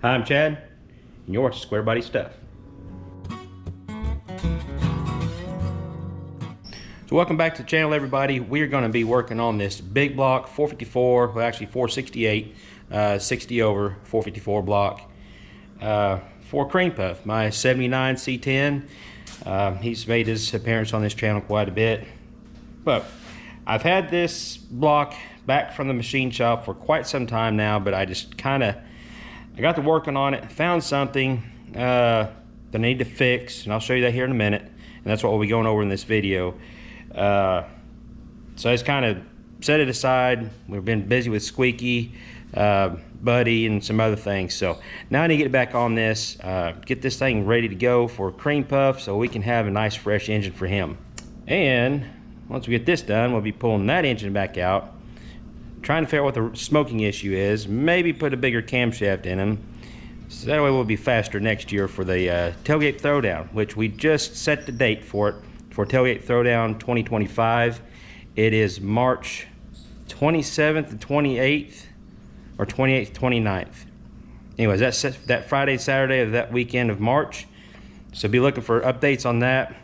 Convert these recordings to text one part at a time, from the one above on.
Hi, I'm Chad, and you're watching Squarebody Stuff. So welcome back to the channel, everybody. We are going to be working on this big block 454, well actually 468, 60 over 454 block for Cream Puff, my 79 C10. He's made his appearance on this channel quite a bit. But I've had this block back from the machine shop for quite some time now, but I just I got to working on it, found something that I need to fix, and I'll show you that here in a minute, and that's what we'll be going over in this video. So I just kind of set it aside. We've been busy with Squeaky, Buddy, and some other things, so now I need to get back on this, get this thing ready to go for Cream Puff so we can have a nice fresh engine for him. And once we get this done, we'll be pulling that engine back out, trying to figure out what the smoking issue is, maybe put a bigger camshaft in him, so that way we'll be faster next year for the tailgate throwdown, which we just set the date for it, for tailgate throwdown 2025. It is March 27th and 28th, or 28th, 29th. Anyways, that's that Friday, Saturday of that weekend of March, so be looking for updates on that.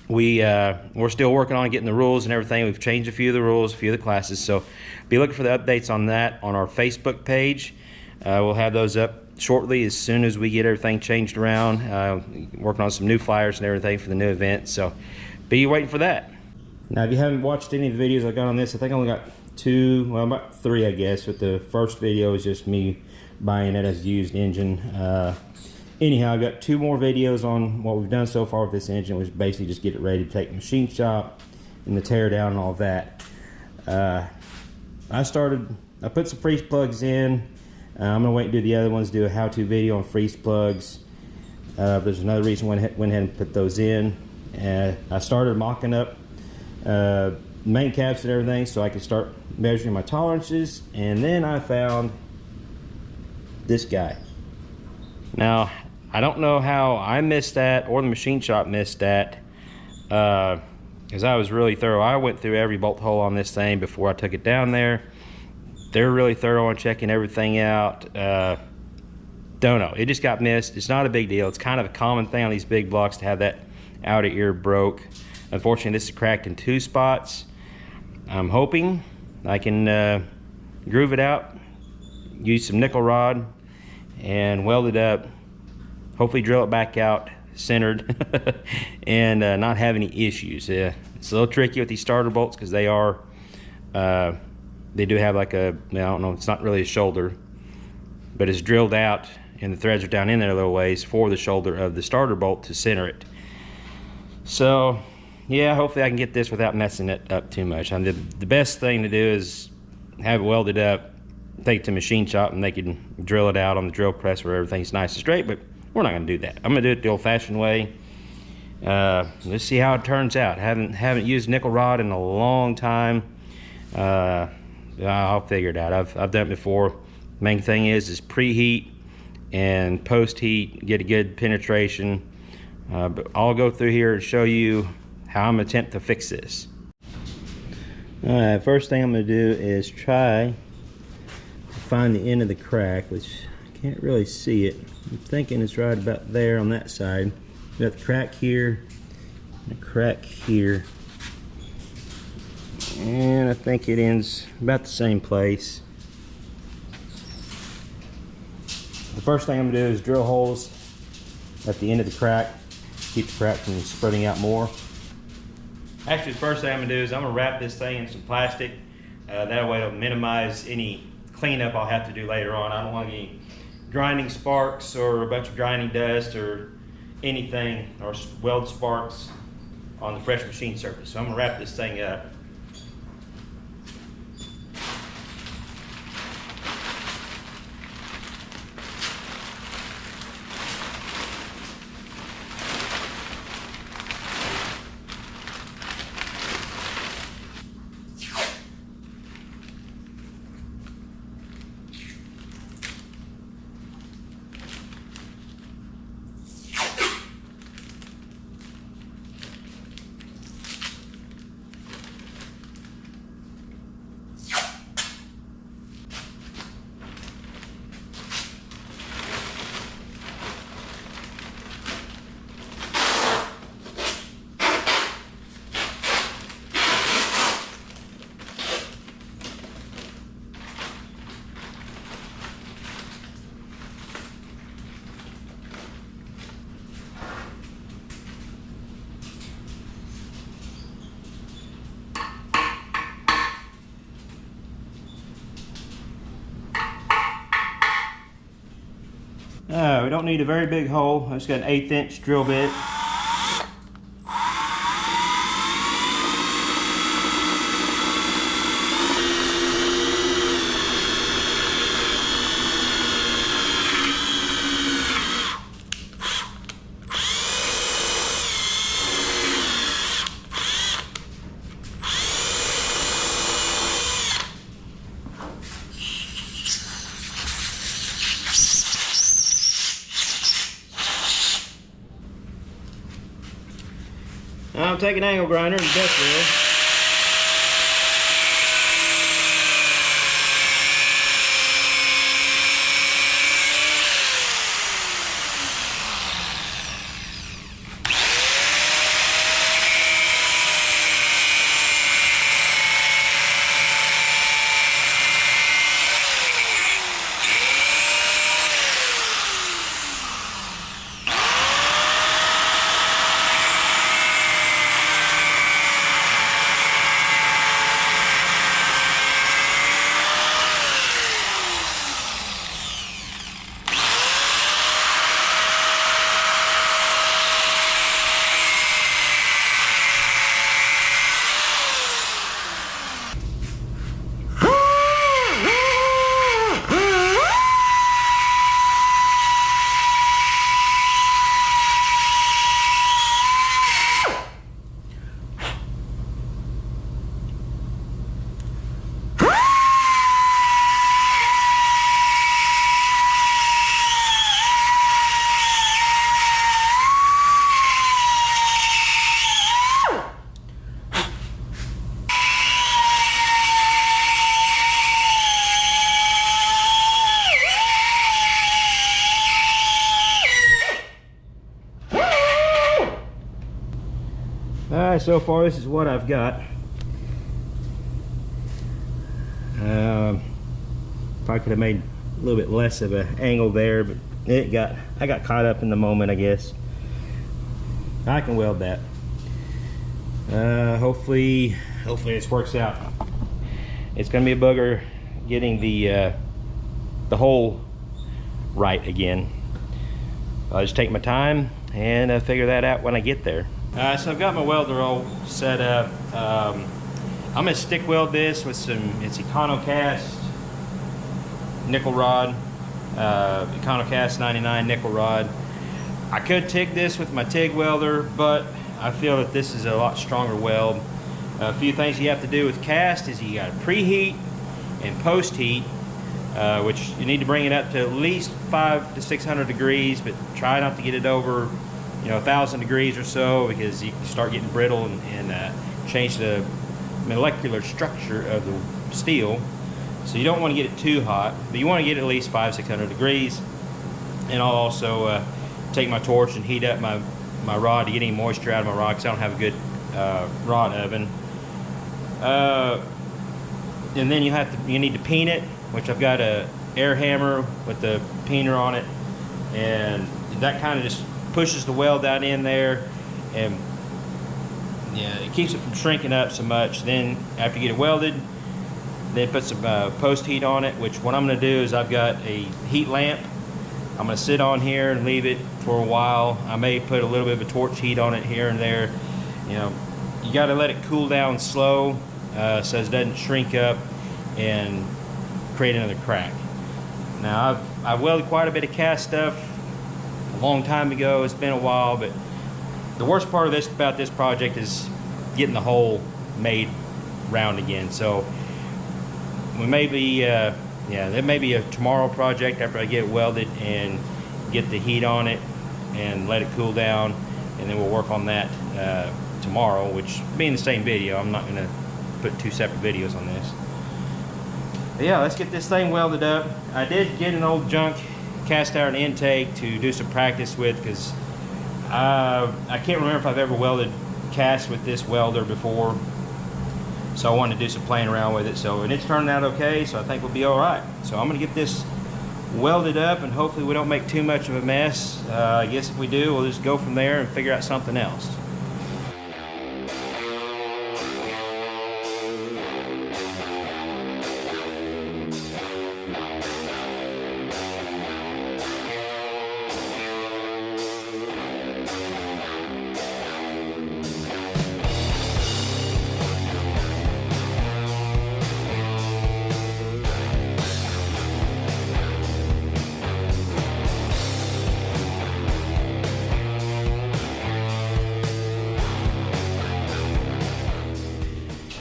We're still working on getting the rules and everything. We've changed a few of the rules, a few of the classes, so be looking for the updates on that on our Facebook page. We'll have those up shortly as soon as we get everything changed around. Working on some new flyers and everything for the new event, so be waiting for that. Now, if you haven't watched any of the videos I got on this, I think I only got two, well, about three, I guess, but the first video is just me buying it as a used engine. Anyhow, I've got two more videos on what we've done so far with this engine, which is basically just get it ready to take the machine shop and the tear down and all that. I put some freeze plugs in. I'm gonna wait and do the other ones, do a how-to video on freeze plugs. There's another reason I went ahead and put those in. I started mocking up main caps and everything so I could start measuring my tolerances, and then I found this guy. Now, I don't know how I missed that or the machine shop missed that, because I was really thorough. I went through every bolt hole on this thing before I took it down there. They're really thorough on checking everything out. Don't know, it just got missed. It's not a big deal. It's kind of a common thing on these big blocks to have that outer ear broke. Unfortunately, this is cracked in two spots. I'm hoping I can groove it out, use some nickel rod, and weld it up, hopefully drill it back out centered and not have any issues. It's a little tricky with these starter bolts because they do have like a, I don't know, it's not really a shoulder, but it's drilled out and the threads are down in there a little ways for the shoulder of the starter bolt to center it. So yeah, hopefully I can get this without messing it up too much. The best thing to do is have it welded up, take it to machine shop, and they can drill it out on the drill press where everything's nice and straight, but we're not going to do that. I'm going to do it the old-fashioned way. Let's see how it turns out. Haven't used nickel rod in a long time. I'll figure it out. I've done it before. Main thing is preheat and post-heat, get a good penetration. But I'll go through here and show you how I'm going to attempt to fix this. Alright, first thing I'm going to do is try find the end of the crack, which I can't really see it. I'm thinking it's right about there on that side. We got the crack here and a crack here, and I think it ends about the same place. The first thing I'm going to do is drill holes at the end of the crack, keep the crack from spreading out more. Actually, the first thing I'm going to do is I'm going to wrap this thing in some plastic. That way it'll minimize any cleanup I'll have to do later on. I don't want any grinding sparks or a bunch of grinding dust or anything, or weld sparks on the fresh machine surface. So I'm gonna wrap this thing up. We don't need a very big hole. I just got an 1/8 inch drill bit. I'll take an angle grinder and dust wheel. Alright, so far this is what I've got. Probably could have made a little bit less of an angle there, but I got caught up in the moment, I guess. I can weld that. Hopefully this works out. It's gonna be a bugger getting the hole right again. I'll just take my time and figure that out when I get there. So I've got my welder all set up. I'm gonna stick weld this with it's EconoCast nickel rod, EconoCast 99 nickel rod. I could TIG this with my TIG welder, but I feel that this is a lot stronger weld. A few things you have to do with cast is you got to preheat and post heat, which you need to bring it up to at least 500 to 600 degrees, but try not to get it over 1,000 degrees or so, because you start getting brittle and change the molecular structure of the steel. So you don't want to get it too hot, but you want to get at least 500-600 degrees. And I'll also take my torch and heat up my rod to get any moisture out of my rod, because I don't have a good rod oven. And then you need to peen it, which I've got a air hammer with the peener on it, and that kind of just pushes the weld out in there, and it keeps it from shrinking up so much. Then after you get it welded, then put some post heat on it, which what I'm going to do is I've got a heat lamp. I'm going to sit on here and leave it for a while. I may put a little bit of a torch heat on it here and there. You got to let it cool down slow so it doesn't shrink up and create another crack. Now I've welded quite a bit of cast stuff a long time ago. It's been a while, but the worst part of about this project is getting the hole made round again. So we may be there may be a tomorrow project after I get it welded and get the heat on it and let it cool down, and then we'll work on that tomorrow, which will be in the same video. I'm not going to put two separate videos on this. But yeah, let's get this thing welded up. I did get an old junk cast iron intake to do some practice with, because I can't remember if I've ever welded cast with this welder before, so I wanted to do some playing around with it. And it's turning out okay, so I think we'll be all right. So I'm going to get this welded up, and hopefully we don't make too much of a mess. I guess if we do, we'll just go from there and figure out something else.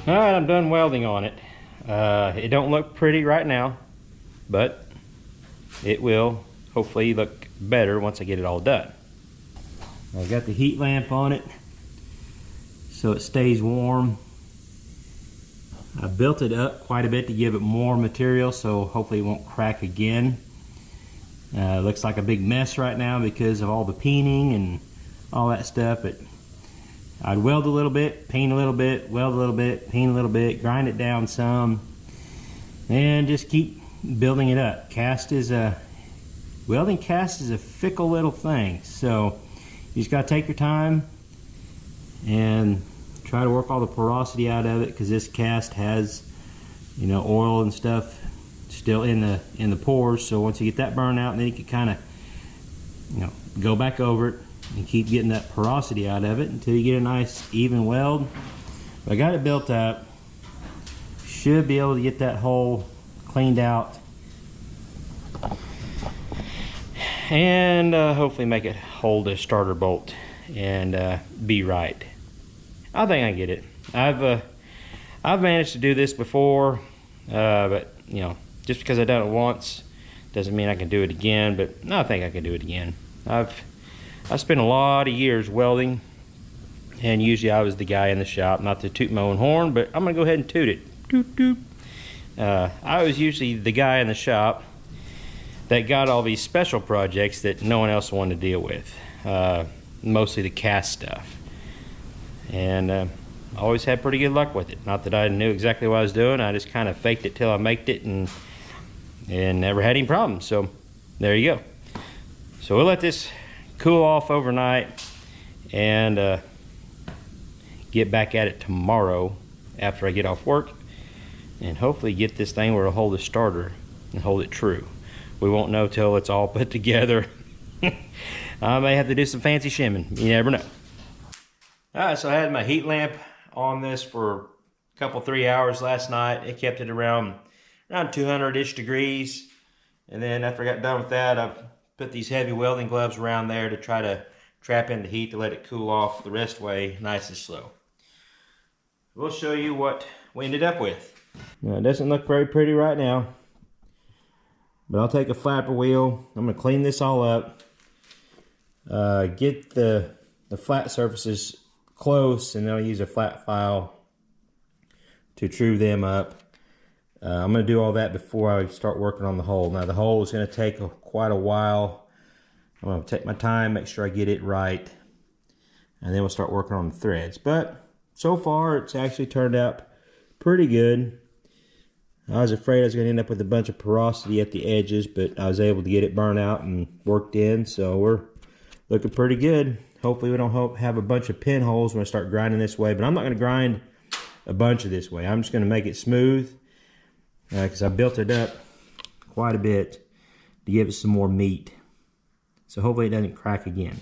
All right, I'm done welding on it. It don't look pretty right now, but it will hopefully look better once I get it all done. I got the heat lamp on it so it stays warm. I built it up quite a bit to give it more material, so hopefully it won't crack again. It looks like a big mess right now because of all the peening and all that stuff, but I'd weld a little bit, paint a little bit, weld a little bit, paint a little bit, grind it down some, and just keep building it up. Welding cast is a fickle little thing, so you just gotta take your time and try to work all the porosity out of it, because this cast has, you know, oil and stuff still in the pores. So once you get that burned out, then you can kind of, you know, go back over it and keep getting that porosity out of it until you get a nice even weld. But I got it built up. Should be able to get that hole cleaned out and hopefully make it hold a starter bolt and be right. I think I get it. I've managed to do this before, but you know, just because I've done it once doesn't mean I can do it again. But I think I can do it again. I spent a lot of years welding, and usually I was the guy in the shop. Not to toot my own horn, but I'm gonna go ahead and toot it. Toot toot. I was usually the guy in the shop that got all these special projects that no one else wanted to deal with, mostly the cast stuff, and I always had pretty good luck with it. Not that I knew exactly what I was doing, I just kind of faked it till I maked it, and never had any problems. So there you go. So we'll let this cool off overnight and get back at it tomorrow after I get off work, and hopefully get this thing where it'll hold the starter and hold it true. We won't know till it's all put together. I may have to do some fancy shimming. You never know. Alright, so I had my heat lamp on this for a couple, 3 hours last night. It kept it around 200-ish degrees. And then after I got done with that, I put these heavy welding gloves around there to try to trap in the heat to let it cool off the rest way nice and slow. We'll show you what we ended up with. Now, it doesn't look very pretty right now, but I'll take a flapper wheel. I'm going to clean this all up. Get the flat surfaces close, and then I'll use a flat file to true them up. I'm going to do all that before I start working on the hole. Now the hole is going to take quite a while. I'm going to take my time, make sure I get it right, and then we'll start working on the threads. But so far it's actually turned out pretty good. I was afraid I was going to end up with a bunch of porosity at the edges, but I was able to get it burned out and worked in, so we're looking pretty good. Hopefully we don't have a bunch of pinholes when I start grinding this way, but I'm not going to grind a bunch of this way. I'm just going to make it smooth because I built it up quite a bit to give it some more meat. So hopefully it doesn't crack again.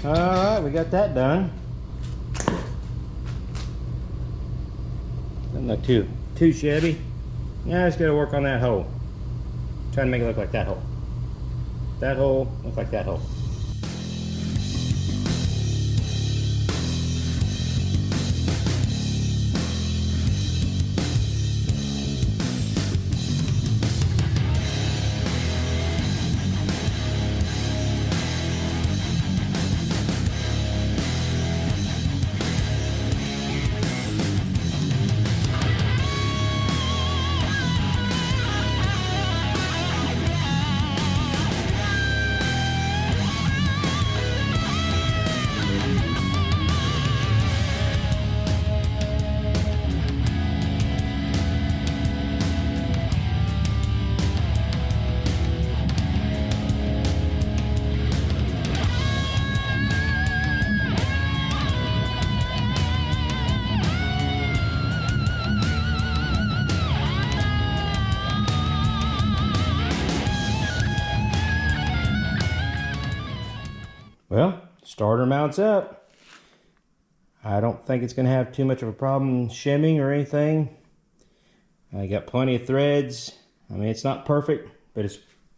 Alright, we got that done. Doesn't look too shabby. Now I just gotta work on that hole. Trying to make it look like that hole. That hole, look like that hole. Well, starter mounts up. I don't think it's going to have too much of a problem shimming or anything. I got plenty of threads. I mean, it's not perfect, but I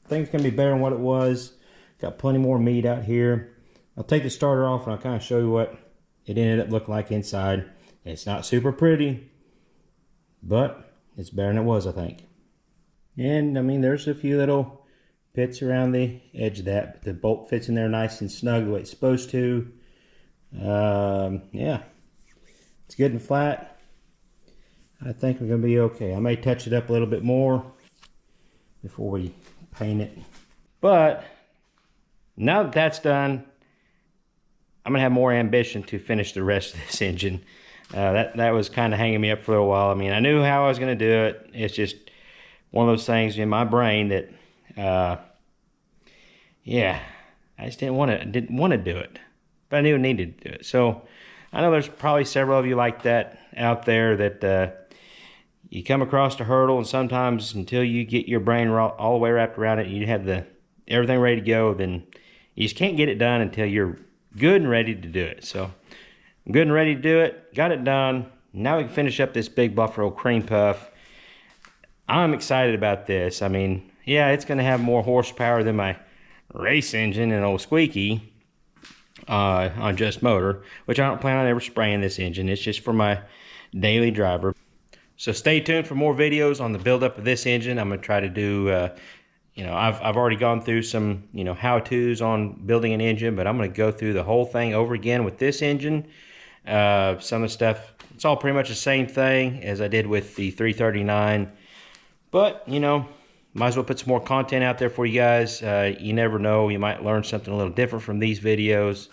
think it's going to be better than what it was. Got plenty more meat out here. I'll take the starter off and I'll kind of show you what it ended up looking like inside. It's not super pretty, but it's better than it was, I think. And I mean, there's a few little pits around the edge of that, but the bolt fits in there nice and snug the way it's supposed to. Yeah, it's good and flat. I think we're going to be okay. I may touch it up a little bit more before we paint it. But now that that's done, I'm going to have more ambition to finish the rest of this engine. That was kind of hanging me up for a while. I mean, I knew how I was going to do it. It's just one of those things in my brain that, yeah, I just didn't want to do it. But I knew I needed to do it. So I know there's probably several of you like that out there that you come across a hurdle, and sometimes until you get your brain all the way wrapped around it, you have everything ready to go, then you just can't get it done until you're good and ready to do it. So I'm good and ready to do it. Got it done. Now we can finish up this big buffalo cream puff. I'm excited about this. I mean, yeah, it's going to have more horsepower than my race engine and old Squeaky on just motor, which I don't plan on ever spraying this engine. It's just for my daily driver. So stay tuned for more videos on the buildup of this engine. I'm going to try to do, you know, I've already gone through some, you know, how-tos on building an engine, but I'm going to go through the whole thing over again with this engine. Some of the stuff, it's all pretty much the same thing as I did with the 339. But, you know, might as well put some more content out there for you guys. You never know, you might learn something a little different from these videos.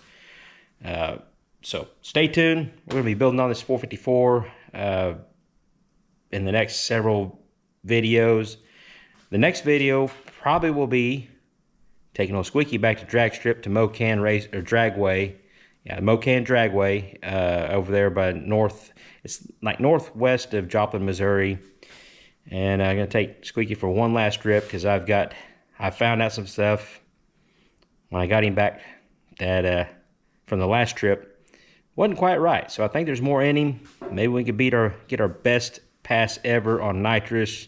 So stay tuned. We're going to be building on this 454 in the next several videos. The next video probably will be taking old Squeaky back to drag strip to Mocan Race or Dragway. Yeah, Mocan Dragway over there by it's like northwest of Joplin, Missouri. And I'm going to take Squeaky for one last trip because I found out some stuff when I got him back that from the last trip wasn't quite right. So I think there's more in him. Maybe we could get our best pass ever on nitrous.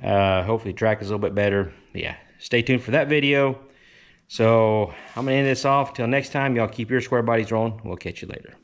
Hopefully track is a little bit better. But yeah, stay tuned for that video. So I'm going to end this off. Till next time, y'all keep your square bodies rolling. We'll catch you later.